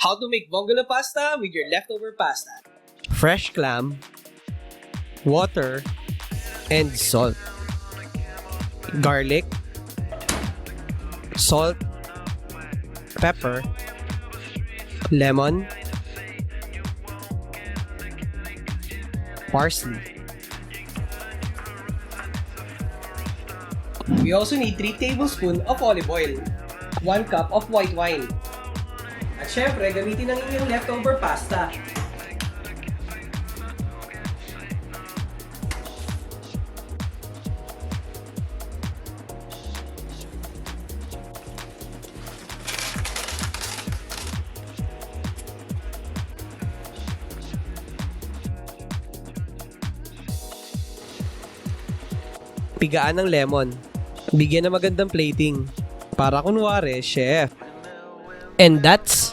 How to make Vongole Pasta with your leftover pasta. Fresh clam, water, and salt. Garlic, salt, pepper, lemon, parsley. We also need 3 tablespoons of olive oil, 1 cup of white wine. At syempre, gamitin ang inyong leftover pasta. Pigaan ng lemon. Bigyan ng magandang plating. Para kunwari, chef. And that's